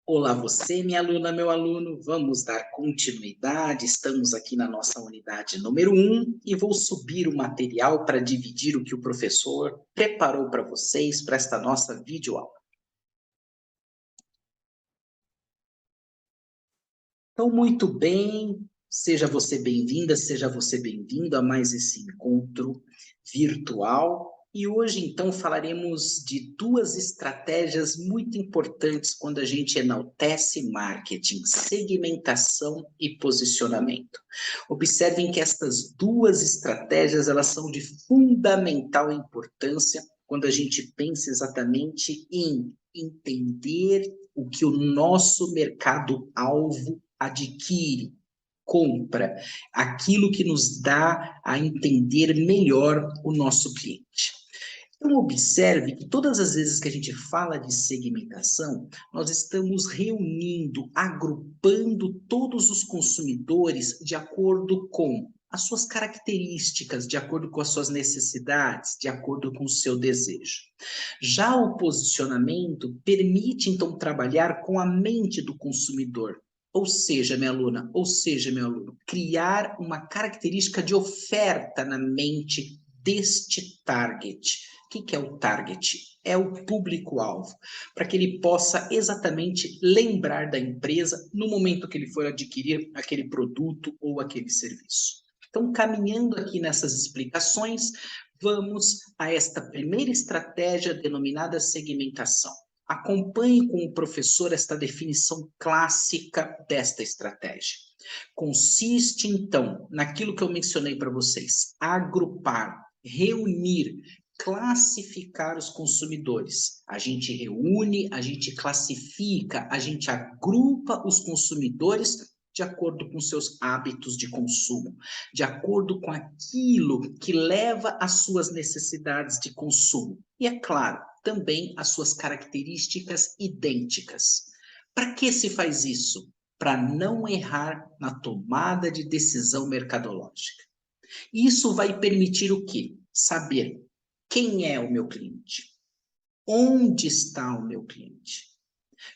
Olá você, minha aluna, meu aluno, vamos dar continuidade, estamos aqui na nossa unidade número 1 e vou subir o material para dividir o que o professor preparou para vocês para esta nossa videoaula. Então, muito bem, seja você bem-vinda, seja você bem-vindo a mais esse encontro virtual. E hoje, então, falaremos de duas estratégias muito importantes quando a gente enaltece marketing: segmentação e posicionamento. Observem que estas duas estratégias, elas são de fundamental importância quando a gente pensa exatamente em entender o que o nosso mercado-alvo adquire, compra, aquilo que nos dá a entender melhor o nosso cliente. Então, observe que todas as vezes que a gente fala de segmentação, nós estamos reunindo, agrupando todos os consumidores de acordo com as suas características, de acordo com as suas necessidades, de acordo com o seu desejo. Já o posicionamento permite, então, trabalhar com a mente do consumidor. Ou seja, minha aluna, ou seja, meu aluno, criar uma característica de oferta na mente deste target. O que é o target? É o público-alvo, para que ele possa exatamente lembrar da empresa no momento que ele for adquirir aquele produto ou aquele serviço. Então, caminhando aqui nessas explicações, vamos a esta primeira estratégia denominada segmentação. Acompanhe com o professor esta definição clássica desta estratégia. Consiste, então, naquilo que eu mencionei para vocês: agrupar, reunir, classificar os consumidores. A gente reúne, a gente classifica, a gente agrupa os consumidores de acordo com seus hábitos de consumo, de acordo com aquilo que leva às suas necessidades de consumo. E, é claro, também as suas características idênticas. Para que se faz isso? Para não errar na tomada de decisão mercadológica. Isso vai permitir o quê? Saber quem é o meu cliente, onde está o meu cliente,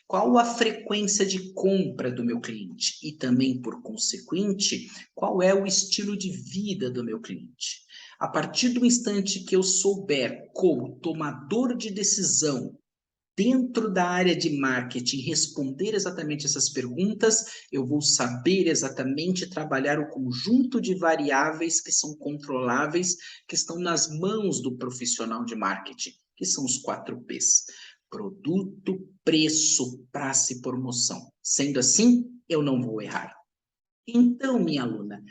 qual a frequência de compra do meu cliente e também, por consequente, qual é o estilo de vida do meu cliente. A partir do instante que eu souber, como tomador de decisão, dentro da área de marketing, responder exatamente essas perguntas, eu vou saber exatamente trabalhar o conjunto de variáveis que são controláveis, que estão nas mãos do profissional de marketing, que são os 4Ps: produto, preço, praça e promoção. Sendo assim, eu não vou errar. Então, minha aluna,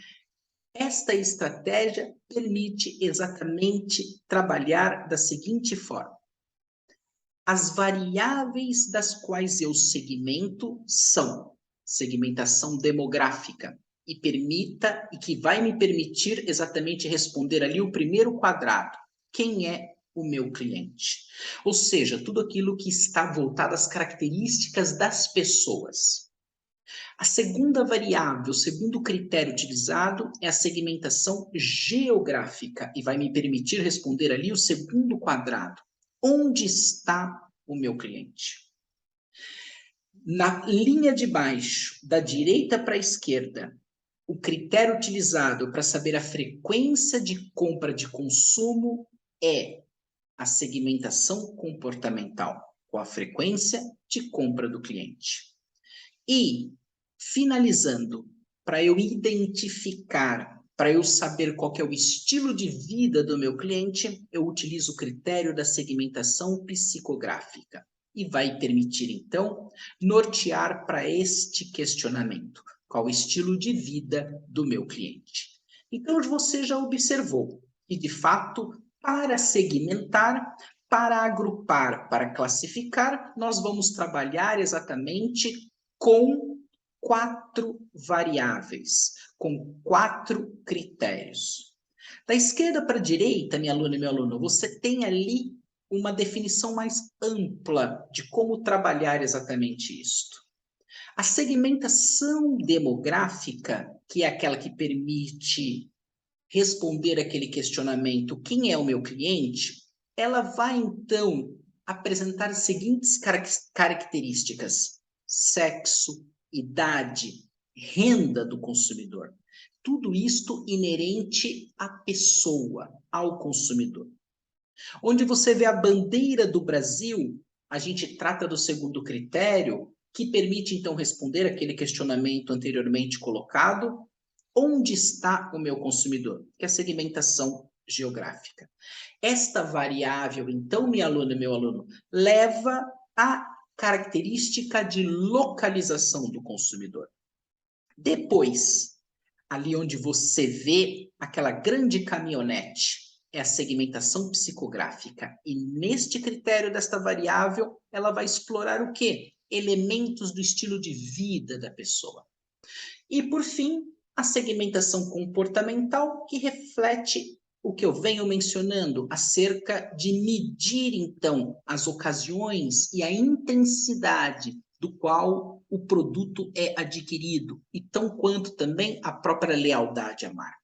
esta estratégia permite exatamente trabalhar da seguinte forma: as variáveis das quais eu segmento são segmentação demográfica e que vai me permitir exatamente responder ali o primeiro quadrado: quem é o meu cliente? Ou seja, tudo aquilo que está voltado às características das pessoas. A segunda variável, o segundo critério utilizado é a segmentação geográfica e vai me permitir responder ali o segundo quadrado: onde está o meu cliente? Na linha de baixo, da direita para a esquerda, o critério utilizado para saber a frequência de compra de consumo é a segmentação comportamental, com a frequência de compra do cliente. E, finalizando, para eu identificar, para eu saber qual que é o estilo de vida do meu cliente, eu utilizo o critério da segmentação psicográfica e vai permitir, então, nortear para este questionamento: qual o estilo de vida do meu cliente? Então, você já observou que, de fato, para segmentar, para agrupar, para classificar, nós vamos trabalhar exatamente com 4 variáveis, com 4 critérios. Da esquerda para a direita, minha aluna e meu aluno, você tem ali uma definição mais ampla de como trabalhar exatamente isto. A segmentação demográfica, que é aquela que permite responder aquele questionamento: quem é o meu cliente? Ela vai, então, apresentar as seguintes características: sexo, idade, renda do consumidor. Tudo isto inerente à pessoa, ao consumidor. Onde você vê a bandeira do Brasil, a gente trata do segundo critério, que permite então responder aquele questionamento anteriormente colocado: onde está o meu consumidor? Que é a segmentação geográfica. Esta variável, então, minha aluna e meu aluno, leva à característica de localização do consumidor. Depois, ali onde você vê aquela grande caminhonete, é a segmentação psicográfica. E neste critério desta variável, ela vai explorar o quê? Elementos do estilo de vida da pessoa. E, por fim, a segmentação comportamental, que reflete o que eu venho mencionando acerca de medir, então, as ocasiões e a intensidade do qual o produto é adquirido, e tão quanto também a própria lealdade à marca.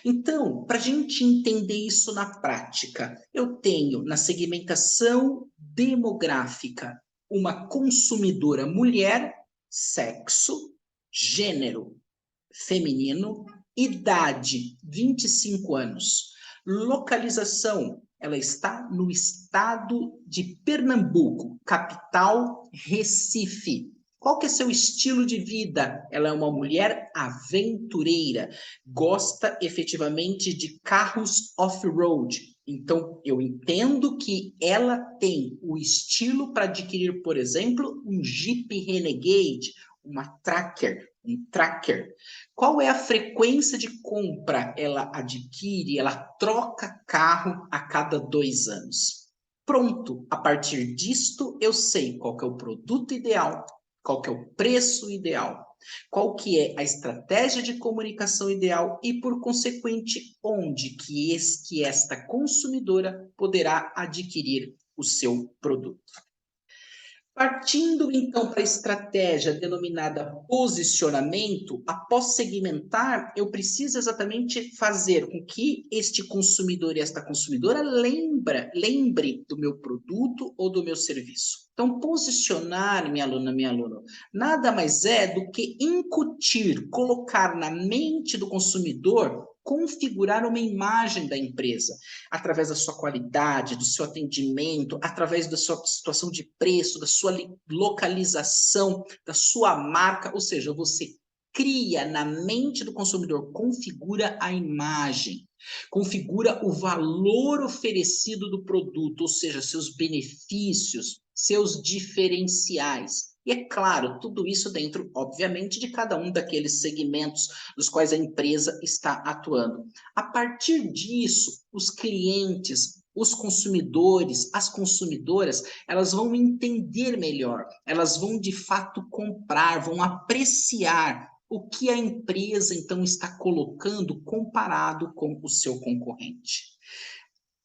Então, para a gente entender isso na prática, eu tenho na segmentação demográfica uma consumidora mulher, sexo, gênero feminino, idade 25 anos, localização, ela está no estado de Pernambuco, capital Recife. Qual que é seu estilo de vida? Ela é uma mulher aventureira, gosta efetivamente de carros off-road. Então, eu entendo que ela tem o estilo para adquirir, por exemplo, um Jeep Renegade, uma Tracker, um Tracker. Qual é a frequência de compra? Ela adquire, ela troca carro a cada 2 anos. Pronto, a partir disto eu sei qual que é o produto ideal, qual que é o preço ideal, qual que é a estratégia de comunicação ideal e, por consequente, onde que esta consumidora poderá adquirir o seu produto. Partindo então para a estratégia denominada posicionamento, após segmentar, eu preciso exatamente fazer com que este consumidor e esta consumidora lembre do meu produto ou do meu serviço. Então, posicionar, minha aluna, minha aluno, nada mais é do que incutir, colocar na mente do consumidor, configurar uma imagem da empresa, através da sua qualidade, do seu atendimento, através da sua situação de preço, da sua localização, da sua marca, ou seja, você cria na mente do consumidor, configura a imagem, configura o valor oferecido do produto, ou seja, seus benefícios, seus diferenciais. E é claro, tudo isso dentro, obviamente, de cada um daqueles segmentos dos quais a empresa está atuando. A partir disso, os clientes, os consumidores, as consumidoras, elas vão entender melhor, elas vão de fato comprar, vão apreciar o que a empresa então está colocando comparado com o seu concorrente.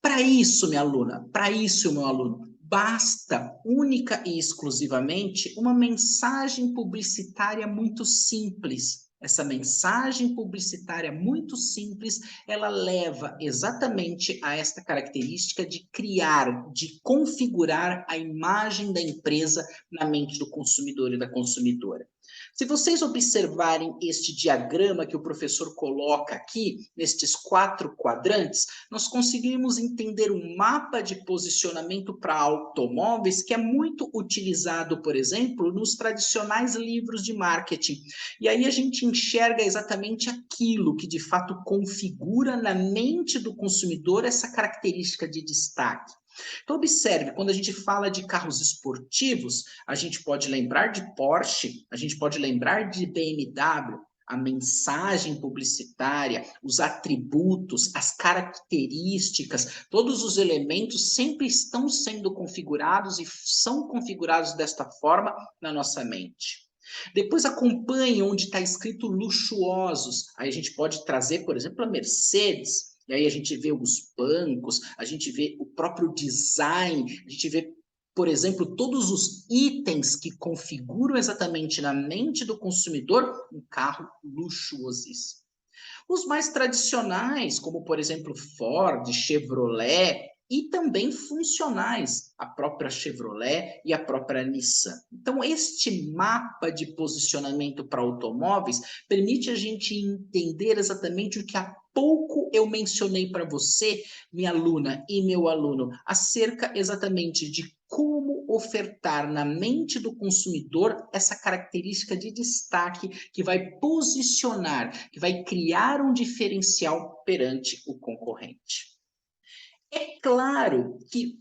Para isso, minha aluna, para isso, meu aluno, basta única e exclusivamente uma mensagem publicitária muito simples. Essa mensagem publicitária muito simples, ela leva exatamente a esta característica de criar, de configurar a imagem da empresa na mente do consumidor e da consumidora. Se vocês observarem este diagrama que o professor coloca aqui, nestes 4 quadrantes, nós conseguimos entender um mapa de posicionamento para automóveis que é muito utilizado, por exemplo, nos tradicionais livros de marketing. E aí a gente enxerga exatamente aquilo que de fato configura na mente do consumidor essa característica de destaque. Então, observe, quando a gente fala de carros esportivos, a gente pode lembrar de Porsche, a gente pode lembrar de BMW, a mensagem publicitária, os atributos, as características, todos os elementos sempre estão sendo configurados e são configurados desta forma na nossa mente. Depois acompanhe onde está escrito luxuosos. Aí a gente pode trazer, por exemplo, a Mercedes. E aí a gente vê os bancos, a gente vê o próprio design, a gente vê, por exemplo, todos os itens que configuram exatamente na mente do consumidor um carro luxuosíssimo. Os mais tradicionais, como por exemplo Ford, Chevrolet, e também funcionais, a própria Chevrolet e a própria Nissan. Então, este mapa de posicionamento para automóveis permite a gente entender exatamente o que há pouco eu mencionei para você, minha aluna e meu aluno, acerca exatamente de como ofertar na mente do consumidor essa característica de destaque que vai posicionar, que vai criar um diferencial perante o concorrente. É claro que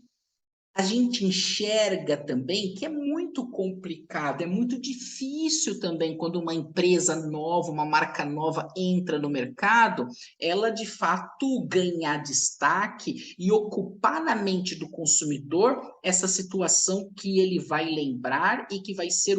a gente enxerga também que é muito complicado, é muito difícil também quando uma empresa nova, uma marca nova entra no mercado, ela de fato ganhar destaque e ocupar na mente do consumidor essa situação que ele vai lembrar e que vai ser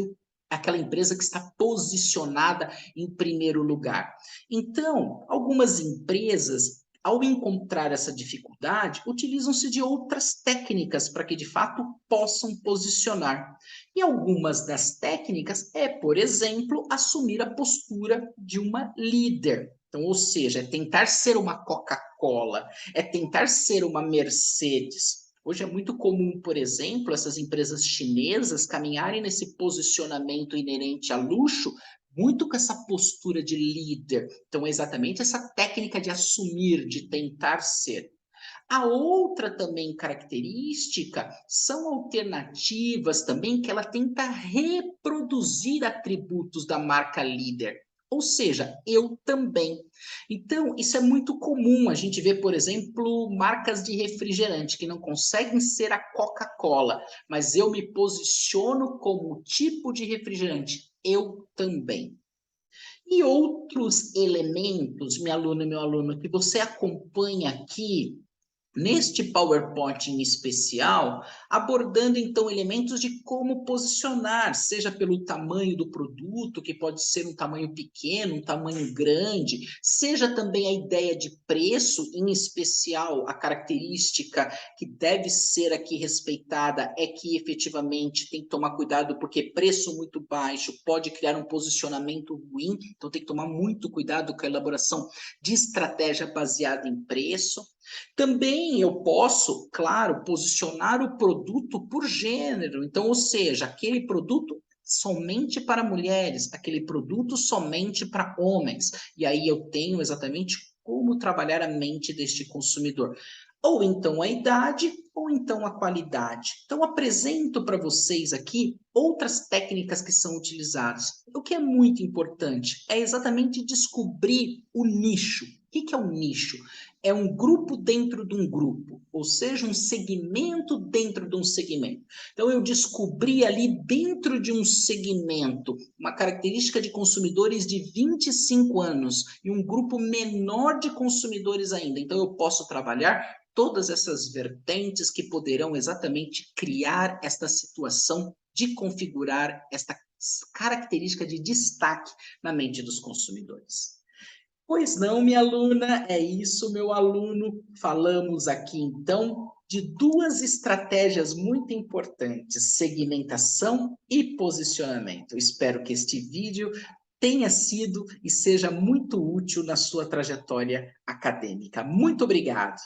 aquela empresa que está posicionada em primeiro lugar. Então, algumas empresas ao encontrar essa dificuldade, utilizam-se de outras técnicas para que de fato possam posicionar. E algumas das técnicas é, por exemplo, assumir a postura de uma líder. Então, ou seja, é tentar ser uma Coca-Cola, é tentar ser uma Mercedes. Hoje é muito comum, por exemplo, essas empresas chinesas caminharem nesse posicionamento inerente a luxo, muito com essa postura de líder. Então, é exatamente essa técnica de assumir, de tentar ser. A outra também característica são alternativas também que ela tenta reproduzir atributos da marca líder. Ou seja, eu também. Então, isso é muito comum. A gente vê, por exemplo, marcas de refrigerante que não conseguem ser a Coca-Cola, mas eu me posiciono como tipo de refrigerante. Eu também. E outros elementos, minha aluna e meu aluno, que você acompanha aqui neste PowerPoint em especial, abordando então elementos de como posicionar, seja pelo tamanho do produto, que pode ser um tamanho pequeno, um tamanho grande, seja também a ideia de preço, em especial a característica que deve ser aqui respeitada é que efetivamente tem que tomar cuidado porque preço muito baixo pode criar um posicionamento ruim, então tem que tomar muito cuidado com a elaboração de estratégia baseada em preço. Também eu posso, claro, posicionar o produto por gênero. Então, ou seja, aquele produto somente para mulheres, aquele produto somente para homens. E aí eu tenho exatamente como trabalhar a mente deste consumidor. Ou então a idade, ou então a qualidade. Então, apresento para vocês aqui outras técnicas que são utilizadas. O que é muito importante é exatamente descobrir o nicho. O que é um nicho? É um grupo dentro de um grupo, ou seja, um segmento dentro de um segmento. Então, eu descobri ali dentro de um segmento uma característica de consumidores de 25 anos e um grupo menor de consumidores ainda. Então, eu posso trabalhar todas essas vertentes que poderão exatamente criar esta situação de configurar esta característica de destaque na mente dos consumidores. Pois não, minha aluna, é isso, meu aluno. Falamos aqui então de duas estratégias muito importantes: segmentação e posicionamento. Espero que este vídeo tenha sido e seja muito útil na sua trajetória acadêmica. Muito obrigado.